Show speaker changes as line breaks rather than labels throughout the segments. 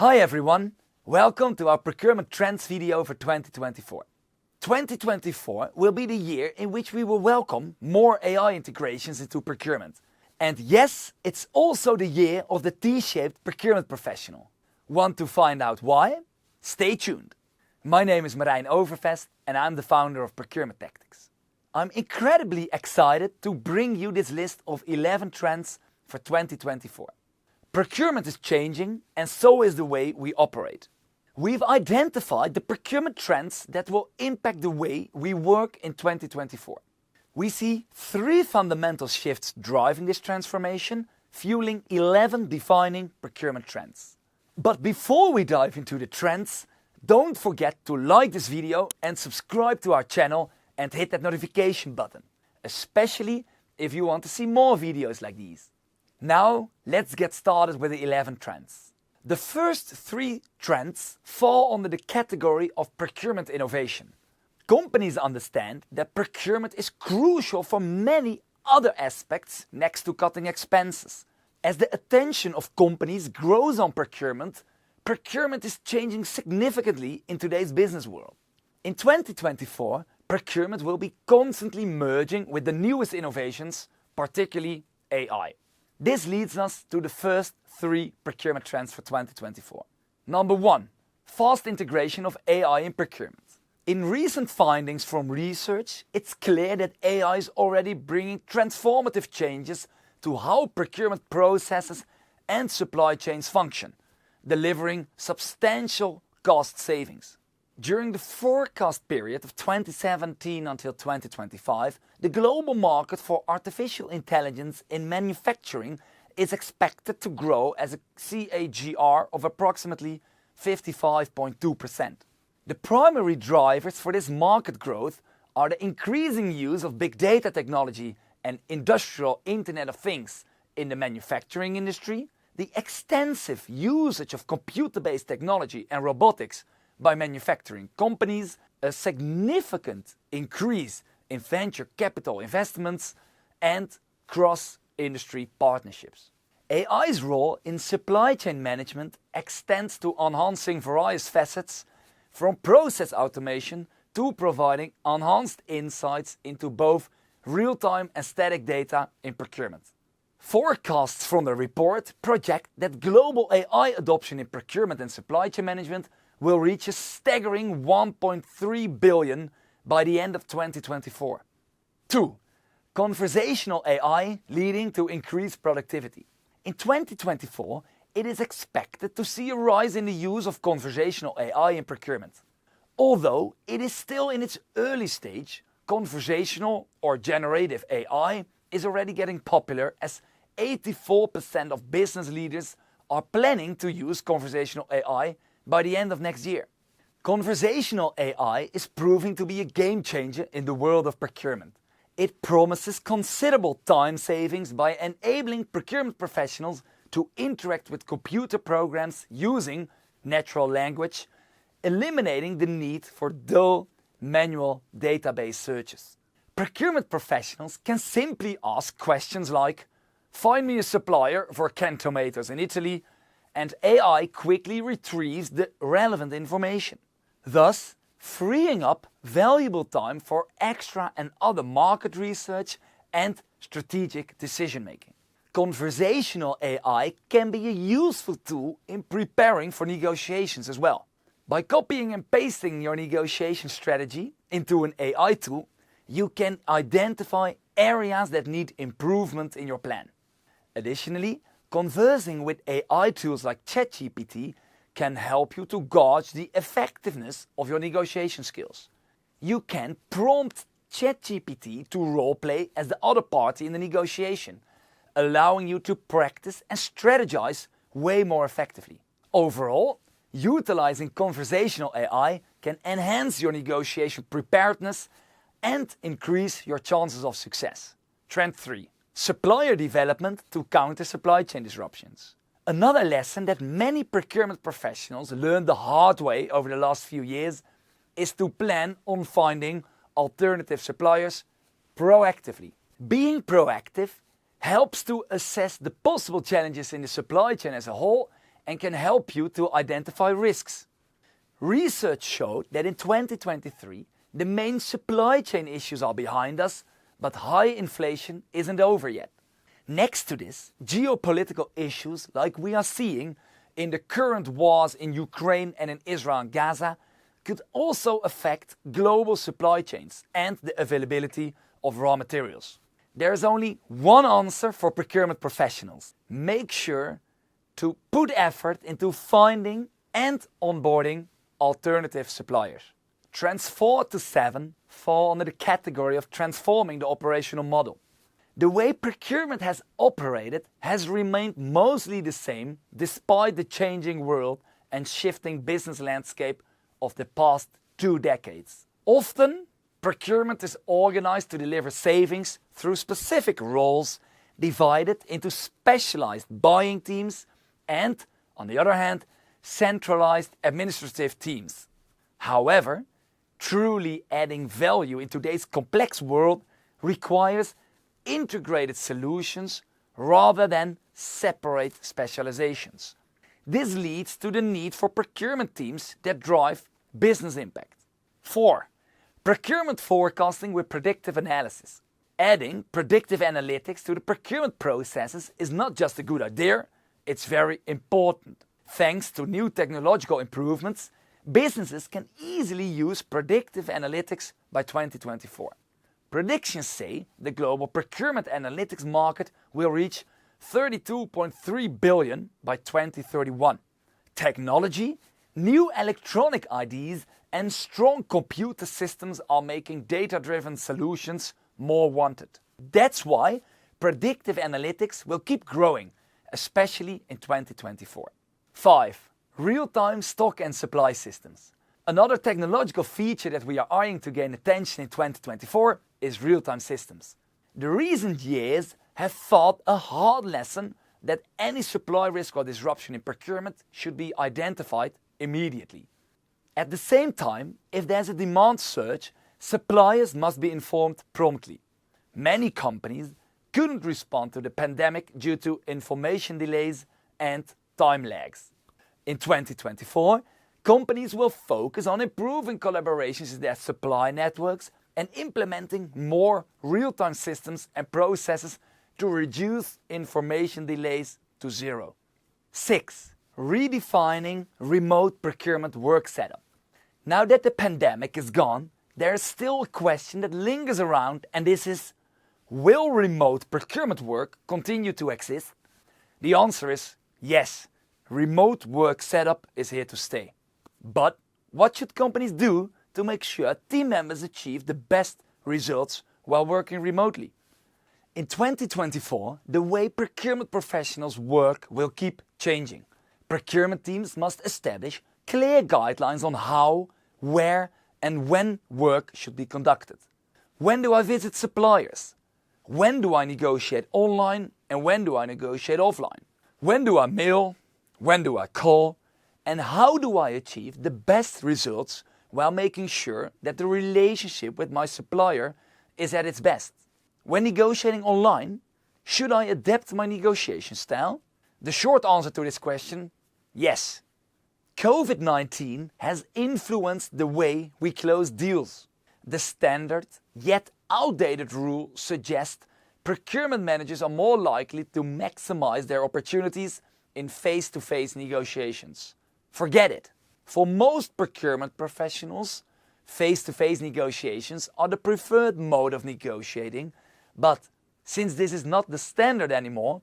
Hi everyone, welcome to our Procurement Trends video for 2024. 2024 will be the year in which we will welcome more AI integrations into procurement. And yes, it's also the year of the T-shaped Procurement Professional. Want to find out why? Stay tuned. My name is Marijn Overvest and I'm the founder of Procurement Tactics. I'm incredibly excited to bring you this list of 11 trends for 2024. Procurement is changing and so is the way we operate. We've identified the procurement trends that will impact the way we work in 2024. We see 3 fundamental shifts driving this transformation, fueling 11 defining procurement trends. But before we dive into the trends, don't forget to like this video and subscribe to our channel and hit that notification button, especially if you want to see more videos like these. Now, let's get started with the 11 trends. The first 3 trends fall under the category of procurement innovation. Companies understand that procurement is crucial for many other aspects next to cutting expenses. As the attention of companies grows on procurement, procurement is changing significantly in today's business world. In 2024, procurement will be constantly merging with the newest innovations, particularly AI. This leads us to the first 3 procurement trends for 2024. Number 1, fast integration of AI in procurement. In recent findings from research, it's clear that AI is already bringing transformative changes to how procurement processes and supply chains function, delivering substantial cost savings. During the forecast period of 2017 until 2025, the global market for artificial intelligence in manufacturing is expected to grow as a CAGR of approximately 55.2%. The primary drivers for this market growth are the increasing use of big data technology and industrial Internet of Things in the manufacturing industry, the extensive usage of computer-based technology and robotics by manufacturing companies, a significant increase in venture capital investments, and cross-industry partnerships. AI's role in supply chain management extends to enhancing various facets, from process automation to providing enhanced insights into both real-time and static data in procurement. Forecasts from the report project that global AI adoption in procurement and supply chain management will reach a staggering 1.3 billion by the end of 2024. 2. Conversational AI leading to increased productivity. In 2024, it is expected to see a rise in the use of conversational AI in procurement. Although it is still in its early stage, conversational or generative AI is already getting popular as 84% of business leaders are planning to use conversational AI by the end of next year. Conversational AI is proving to be a game changer in the world of procurement. It promises considerable time savings by enabling procurement professionals to interact with computer programs using natural language, eliminating the need for dull manual database searches. Procurement professionals can simply ask questions like, "Find me a supplier for canned tomatoes in Italy," and AI quickly retrieves the relevant information, thus freeing up valuable time for extra and other market research and strategic decision-making. Conversational AI can be a useful tool in preparing for negotiations as well. By copying and pasting your negotiation strategy into an AI tool, you can identify areas that need improvement in your plan. Additionally, conversing with AI tools like ChatGPT can help you to gauge the effectiveness of your negotiation skills. You can prompt ChatGPT to roleplay as the other party in the negotiation, allowing you to practice and strategize way more effectively. Overall, utilizing conversational AI can enhance your negotiation preparedness and increase your chances of success. Trend 3. Supplier development to counter supply chain disruptions. Another lesson that many procurement professionals learned the hard way over the last few years is to plan on finding alternative suppliers proactively. Being proactive helps to assess the possible challenges in the supply chain as a whole and can help you to identify risks. Research showed that in 2023, the main supply chain issues are behind us, but high inflation isn't over yet. Next to this, geopolitical issues like we are seeing in the current wars in Ukraine and in Israel and Gaza could also affect global supply chains and the availability of raw materials. There is only one answer for procurement professionals. Make sure to put effort into finding and onboarding alternative suppliers. Trends 4 to 7 fall under the category of transforming the operational model. The way procurement has operated has remained mostly the same despite the changing world and shifting business landscape of the past 2 decades. Often, procurement is organized to deliver savings through specific roles divided into specialized buying teams and, on the other hand, centralized administrative teams. However, truly adding value in today's complex world requires integrated solutions rather than separate specializations. This leads to the need for procurement teams that drive business impact. 4. Procurement forecasting with predictive analysis. Adding predictive analytics to the procurement processes is not just a good idea, it's very important. Thanks to new technological improvements, businesses can easily use predictive analytics by 2024. Predictions say the global procurement analytics market will reach $32.3 billion by 2031. Technology, new electronic IDs, and strong computer systems are making data-driven solutions more wanted. That's why predictive analytics will keep growing, especially in 2024. 5. Real-time stock and supply systems. Another technological feature that we are eyeing to gain attention in 2024 is real-time systems. The recent years have taught a hard lesson that any supply risk or disruption in procurement should be identified immediately. At the same time, if there's a demand surge, suppliers must be informed promptly. Many companies couldn't respond to the pandemic due to information delays and time lags. In 2024, companies will focus on improving collaborations in their supply networks and implementing more real-time systems and processes to reduce information delays to zero. 6. Redefining remote procurement work setup. Now that the pandemic is gone, there is still a question that lingers around, and this is, will remote procurement work continue to exist? The answer is yes. Remote work setup is here to stay. But what should companies do to make sure team members achieve the best results while working remotely? In 2024, the way procurement professionals work will keep changing. Procurement teams must establish clear guidelines on how, where, and when work should be conducted. When do I visit suppliers? When do I negotiate online and when do I negotiate offline? When do I mail? When do I call? And how do I achieve the best results while making sure that the relationship with my supplier is at its best? When negotiating online, should I adapt my negotiation style? The short answer to this question, yes. COVID-19 has influenced the way we close deals. The standard, yet outdated rule suggests procurement managers are more likely to maximize their opportunities in face-to-face negotiations. Forget it. For most procurement professionals, face-to-face negotiations are the preferred mode of negotiating, but since this is not the standard anymore,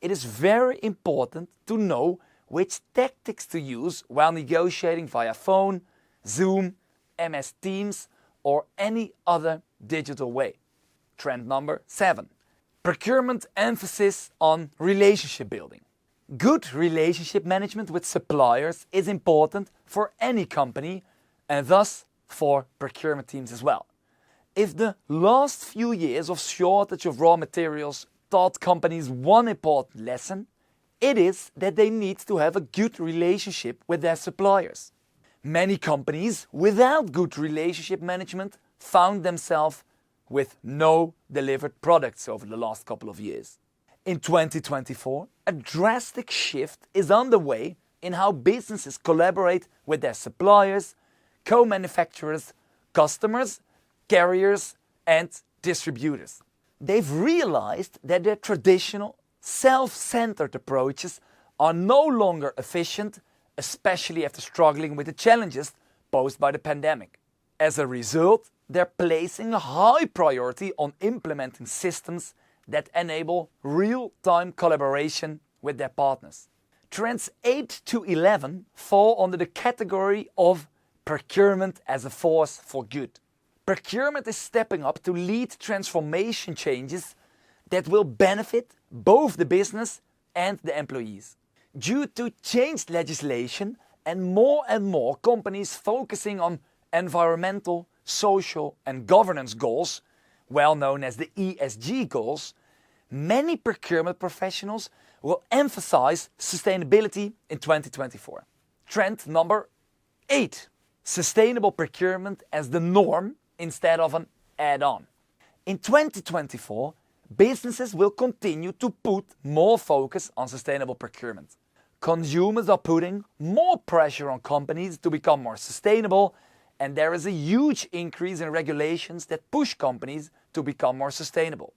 it is very important to know which tactics to use while negotiating via phone, Zoom, MS Teams, or any other digital way. Trend number 7. Procurement emphasis on relationship building. Good relationship management with suppliers is important for any company and thus for procurement teams as well. If the last few years of shortage of raw materials taught companies one important lesson, it is that they need to have a good relationship with their suppliers. Many companies without good relationship management found themselves with no delivered products over the last couple of years. In 2024, a drastic shift is underway in how businesses collaborate with their suppliers, co-manufacturers, customers, carriers, and distributors. They've realized that their traditional, self-centered approaches are no longer efficient, especially after struggling with the challenges posed by the pandemic. As a result, they're placing a high priority on implementing systems that enable real-time collaboration with their partners. Trends 8 to 11 fall under the category of procurement as a force for good. Procurement is stepping up to lead transformation changes that will benefit both the business and the employees. Due to changed legislation and more companies focusing on environmental, social and governance goals, well known as the ESG goals, many procurement professionals will emphasize sustainability in 2024. Trend number 8. Sustainable procurement as the norm instead of an add-on. In 2024, businesses will continue to put more focus on sustainable procurement. Consumers are putting more pressure on companies to become more sustainable, and there is a huge increase in regulations that push companies to become more sustainable.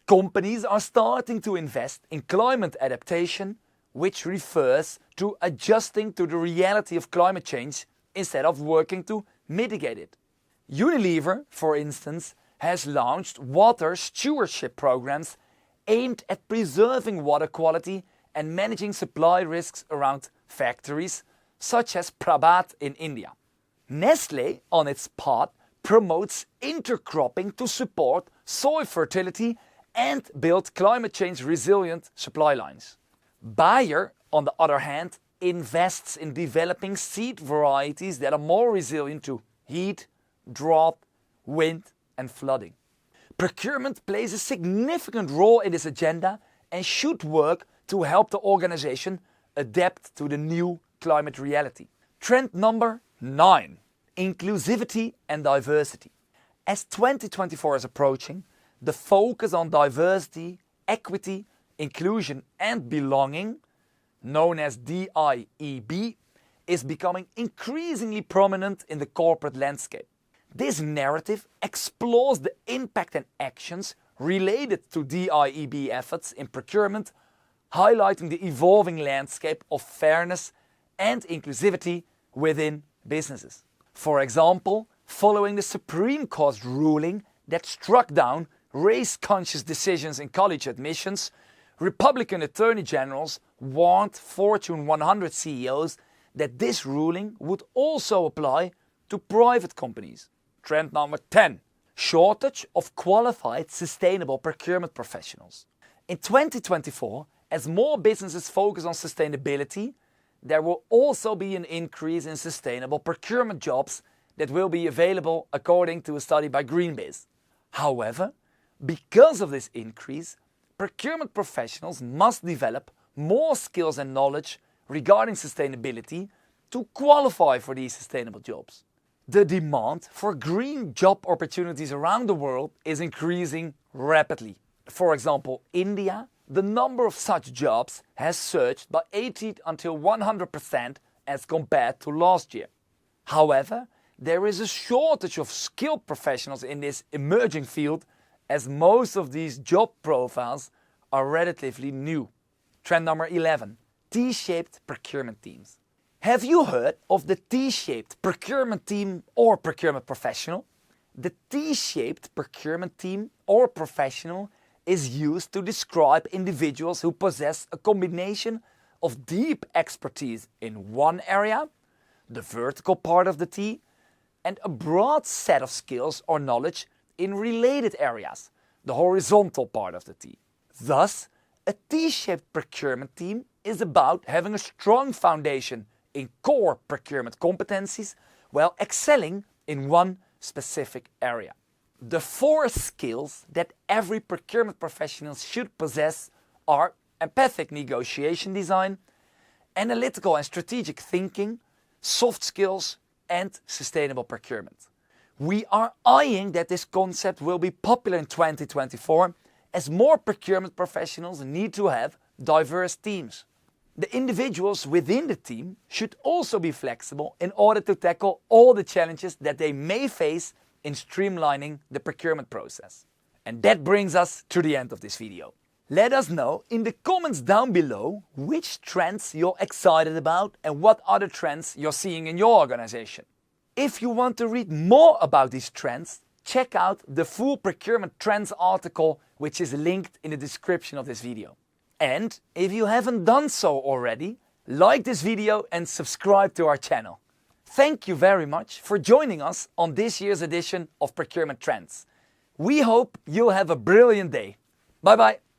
Companies are starting to invest in climate adaptation, which refers to adjusting to the reality of climate change instead of working to mitigate it. Unilever, for instance, has launched water stewardship programs aimed at preserving water quality and managing supply risks around factories, such as Prabhat in India. Nestlé, on its part, promotes intercropping to support soil fertility and build climate change resilient supply lines. Bayer, on the other hand, invests in developing seed varieties that are more resilient to heat, drought, wind and flooding. Procurement plays a significant role in this agenda and should work to help the organization adapt to the new climate reality. Trend number 9. Inclusivity and diversity. As 2024 is approaching, the focus on diversity, equity, inclusion and belonging, known as DIEB, is becoming increasingly prominent in the corporate landscape. This narrative explores the impact and actions related to DIEB efforts in procurement, highlighting the evolving landscape of fairness and inclusivity within businesses. For example, following the Supreme Court's ruling that struck down race-conscious decisions in college admissions, Republican attorney generals warned Fortune 100 CEOs that this ruling would also apply to private companies. Trend number 10. Shortage of qualified sustainable procurement professionals. In 2024, as more businesses focus on sustainability, there will also be an increase in sustainable procurement jobs that will be available according to a study by Greenbiz. However, because of this increase, procurement professionals must develop more skills and knowledge regarding sustainability to qualify for these sustainable jobs. The demand for green job opportunities around the world is increasing rapidly. For example, India, the number of such jobs has surged by 80 until 100% as compared to last year. However, there is a shortage of skilled professionals in this emerging field, as most of these job profiles are relatively new. Trend number 11. T-shaped procurement teams. Have you heard of the T-shaped procurement team or procurement professional? The T-shaped procurement team or professional is used to describe individuals who possess a combination of deep expertise in one area, the vertical part of the T, and a broad set of skills or knowledge in related areas, the horizontal part of the T. Thus, a T-shaped procurement team is about having a strong foundation in core procurement competencies while excelling in one specific area. The 4 skills that every procurement professional should possess are empathic negotiation design, analytical and strategic thinking, soft skills, and sustainable procurement. We are eyeing that this concept will be popular in 2024 as more procurement professionals need to have diverse teams. The individuals within the team should also be flexible in order to tackle all the challenges that they may face in streamlining the procurement process. And that brings us to the end of this video. Let us know in the comments down below which trends you're excited about and what other trends you're seeing in your organization. If you want to read more about these trends, check out the full Procurement Trends article, which is linked in the description of this video. And if you haven't done so already, like this video and subscribe to our channel. Thank you very much for joining us on this year's edition of Procurement Trends. We hope you'll have a brilliant day. Bye bye.